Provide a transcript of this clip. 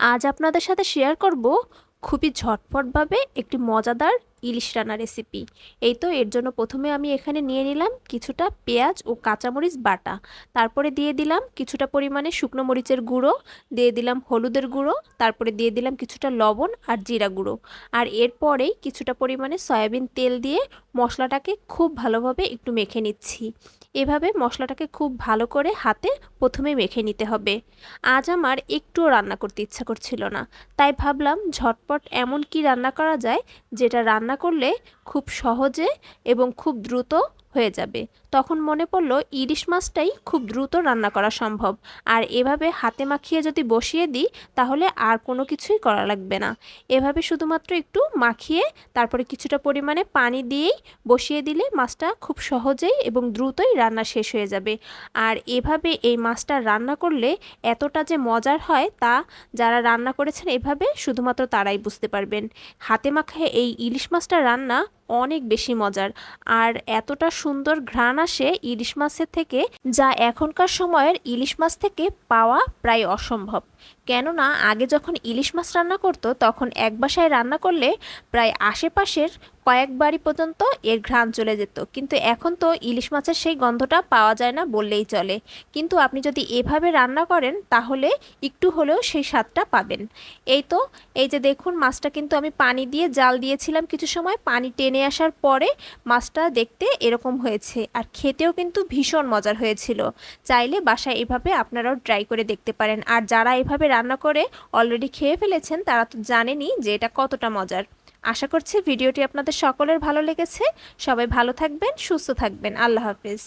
আজ আপনাদের সাথে শেয়ার করব খুবই ঝটপটভাবে একটি মজাদার ইলিশ রান্না রেসিপি। এই তো এর জন্য প্রথমে আমি এখানে নিয়ে নিলাম কিছুটা পেঁয়াজ ও কাঁচামরিচ বাটা, তারপরে দিয়ে দিলাম কিছুটা পরিমাণে শুকনো মরিচের গুঁড়ো, দিয়ে দিলাম হলুদের গুঁড়ো, তারপরে দিয়ে দিলাম কিছুটা লবণ আর জিরা গুঁড়ো, আর এরপরেই কিছুটা পরিমাণে সয়াবিন তেল দিয়ে মশলাটাকে খুব ভালোভাবে একটু মেখে নিচ্ছি। এভাবে মশলাটাকে খুব ভালো করে হাতে প্রথমে মেখে নিতে হবে। আজ আমার একটুও রান্না করতে ইচ্ছা করছিল না, তাই ভাবলাম ঝটপট এমন কি রান্না করা যায় যেটা রান্না করলে খুব সহজে এবং খুব দ্রুত হয়ে যাবে। তখন মনে পড়লো ইলিশ মাছটাই খুব দ্রুত রান্না করা সম্ভব, আর এভাবে হাতে মাখিয়ে যদি বসিয়ে দিই তাহলে আর কোনো কিছুই করা লাগবে না। এভাবে শুধুমাত্র একটু মাখিয়ে তারপরে কিছুটা পরিমাণে পানি দিয়েই বসিয়ে দিলে মাছটা খুব সহজেই এবং দ্রুতই রান্না শেষ হয়ে যাবে। আর এভাবে এই মাছটা রান্না করলে এতটা যে মজার হয় তা যারা রান্না করেছেন এভাবে শুধুমাত্র তারাই বুঝতে পারবেন। হাতে মাখা এই ইলিশ মাছটা রান্না অনেক বেশি মজার, আর এতটা সুন্দর ঘ্রাণ আসে ইলিশ মাছের থেকে, যা এখনকার সময়ের ইলিশ মাছ থেকে পাওয়া প্রায় অসম্ভব। কেননা আগে যখন ইলিশ মাছ রান্না করতো তখন এক বাসায় রান্না করলে প্রায় আশেপাশের কয়েক বাড়ি পর্যন্ত এর ঘ্রাণ চলে যেত, কিন্তু এখন তো ইলিশ মাছের সেই গন্ধটা পাওয়া যায় না বললেই চলে। কিন্তু আপনি যদি এভাবে রান্না করেন তাহলে একটু হলেও সেই স্বাদটা পাবেন। এই তো, এই যে দেখুন মাছটা কিন্তু আমি পানি দিয়ে জাল দিয়েছিলাম, কিছু সময় পানি টেনে আসার পরে মাছটা দেখতে এরকম হয়েছে, আর খেতেও কিন্তু ভীষণ মজার হয়েছিল। চাইলে বাসায় এভাবে আপনারাও ট্রাই করে দেখতে পারেন, আর যারা এভাবে রান্না করে অলরেডি খেয়ে ফেলেছেন তারা তো জানেনই যে এটা কতটা মজার। আশা করছি ভিডিওটি আপনাদের সকলের ভালো লেগেছে। সবাই ভালো থাকবেন, সুস্থ থাকবেন। আল্লাহ হাফেজ।